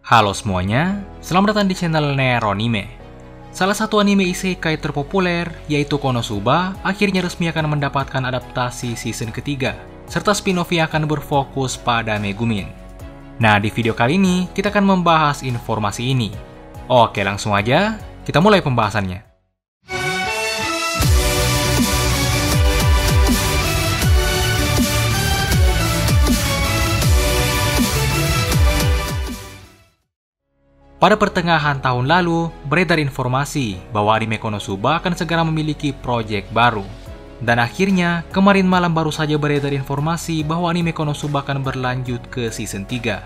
Halo semuanya, selamat datang di channel Neronime. Salah satu anime isekai terpopuler, yaitu Konosuba, akhirnya resmi akan mendapatkan adaptasi season ketiga, serta spin-off yang akan berfokus pada Megumin. Nah, di video kali ini, kita akan membahas informasi ini. Oke, langsung aja, kita mulai pembahasannya. Pada pertengahan tahun lalu, beredar informasi bahwa anime Konosuba akan segera memiliki proyek baru. Dan akhirnya, kemarin malam baru saja beredar informasi bahwa anime Konosuba akan berlanjut ke season 3.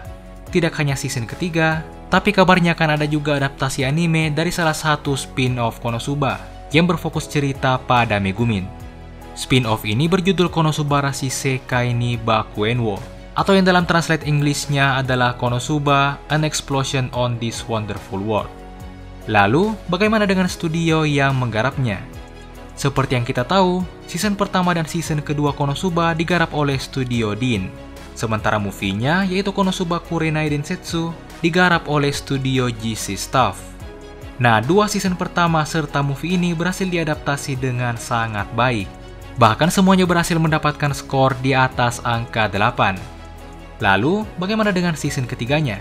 Tidak hanya season ketiga, tapi kabarnya akan ada juga adaptasi anime dari salah satu spin-off Konosuba yang berfokus cerita pada Megumin. Spin-off ini berjudul Konosuba Shisekai ni Bakuenwo, atau yang dalam translate English-nya adalah Konosuba, An Explosion on This Wonderful World. Lalu, bagaimana dengan studio yang menggarapnya? Seperti yang kita tahu, season pertama dan season kedua Konosuba digarap oleh studio DIN. Sementara movie-nya, yaitu Konosuba Kurenai Densetsu, digarap oleh studio GC Staff. Nah, dua season pertama serta movie ini berhasil diadaptasi dengan sangat baik. Bahkan semuanya berhasil mendapatkan skor di atas angka 8. Lalu, bagaimana dengan season ketiganya?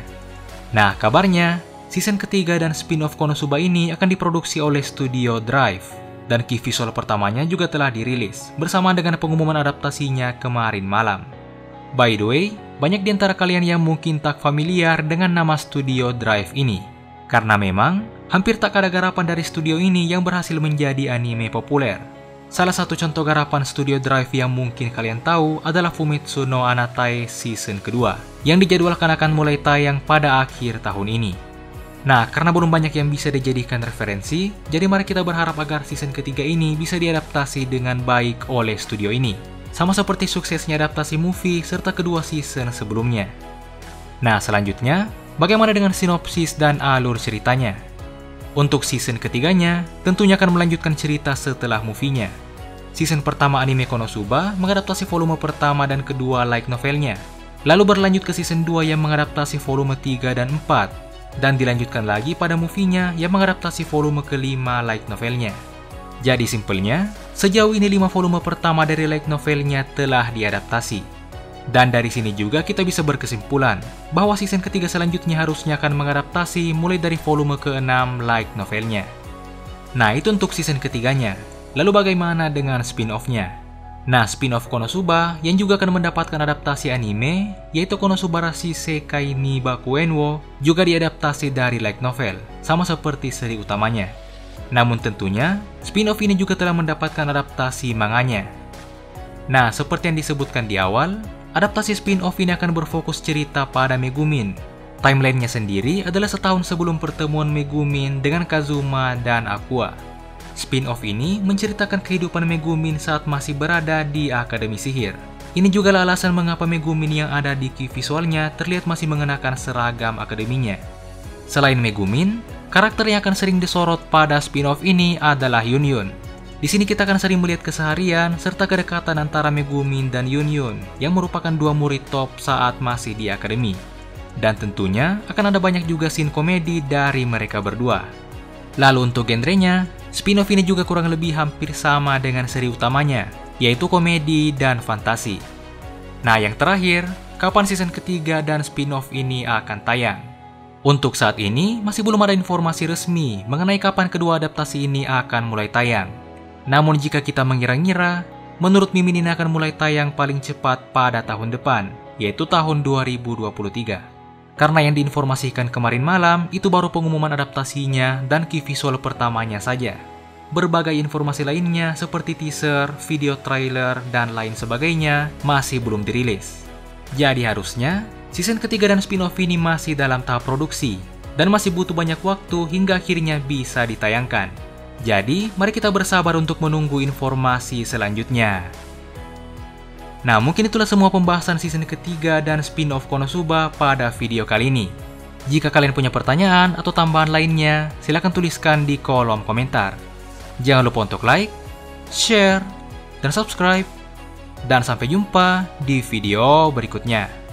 Nah, kabarnya, season ketiga dan spin-off Konosuba ini akan diproduksi oleh studio Drive, dan key visual pertamanya juga telah dirilis, bersamaan dengan pengumuman adaptasinya kemarin malam. By the way, banyak di antara kalian yang mungkin tak familiar dengan nama studio Drive ini, karena memang, hampir tak ada garapan dari studio ini yang berhasil menjadi anime populer. Salah satu contoh garapan studio Drive yang mungkin kalian tahu adalah Fumetsu no Anatae season kedua, yang dijadwalkan akan mulai tayang pada akhir tahun ini. Nah, karena belum banyak yang bisa dijadikan referensi, jadi mari kita berharap agar season ketiga ini bisa diadaptasi dengan baik oleh studio ini, sama seperti suksesnya adaptasi movie serta kedua season sebelumnya. Nah, selanjutnya, bagaimana dengan sinopsis dan alur ceritanya? Untuk season ketiganya, tentunya akan melanjutkan cerita setelah movie-nya. Season pertama anime Konosuba mengadaptasi volume pertama dan kedua light novelnya. Lalu berlanjut ke season 2 yang mengadaptasi volume 3 dan 4. Dan dilanjutkan lagi pada movie-nya yang mengadaptasi volume kelima light novelnya. Jadi simpelnya, sejauh ini 5 volume pertama dari light novelnya telah diadaptasi. Dan dari sini juga kita bisa berkesimpulan bahwa season ketiga selanjutnya harusnya akan mengadaptasi mulai dari volume ke-6 light novelnya. Nah, itu untuk season ketiganya. Lalu bagaimana dengan spin-off-nya? Nah, spin-off Konosuba yang juga akan mendapatkan adaptasi anime, yaitu Konosuba Shisekai ni Bakuenwo, juga diadaptasi dari light novel, sama seperti seri utamanya. Namun tentunya, spin-off ini juga telah mendapatkan adaptasi manganya. Nah, seperti yang disebutkan di awal, adaptasi spin-off ini akan berfokus cerita pada Megumin. Timeline-nya sendiri adalah setahun sebelum pertemuan Megumin dengan Kazuma dan Aqua. Spin-off ini menceritakan kehidupan Megumin saat masih berada di Akademi Sihir. Ini juga alasan mengapa Megumin yang ada di key visualnya terlihat masih mengenakan seragam akademinya. Selain Megumin, karakter yang akan sering disorot pada spin-off ini adalah Yunyun. Di sini kita akan sering melihat keseharian serta kedekatan antara Megumin dan Yunyun yang merupakan dua murid top saat masih di akademi. Dan tentunya akan ada banyak juga scene komedi dari mereka berdua. Lalu untuk genrenya, spin-off ini juga kurang lebih hampir sama dengan seri utamanya, yaitu komedi dan fantasi. Nah, yang terakhir, kapan season ketiga dan spin-off ini akan tayang? Untuk saat ini, masih belum ada informasi resmi mengenai kapan kedua adaptasi ini akan mulai tayang. Namun jika kita mengira-ngira, menurut Mimin ini akan mulai tayang paling cepat pada tahun depan, yaitu tahun 2023. Karena yang diinformasikan kemarin malam itu baru pengumuman adaptasinya dan key visual pertamanya saja. Berbagai informasi lainnya seperti teaser, video trailer, dan lain sebagainya masih belum dirilis. Jadi harusnya, season ketiga dan spin-off ini masih dalam tahap produksi, dan masih butuh banyak waktu hingga akhirnya bisa ditayangkan. Jadi, mari kita bersabar untuk menunggu informasi selanjutnya. Nah, mungkin itulah semua pembahasan season ketiga dan spin-off Konosuba pada video kali ini. Jika kalian punya pertanyaan atau tambahan lainnya, silahkan tuliskan di kolom komentar. Jangan lupa untuk like, share, dan subscribe. Dan sampai jumpa di video berikutnya.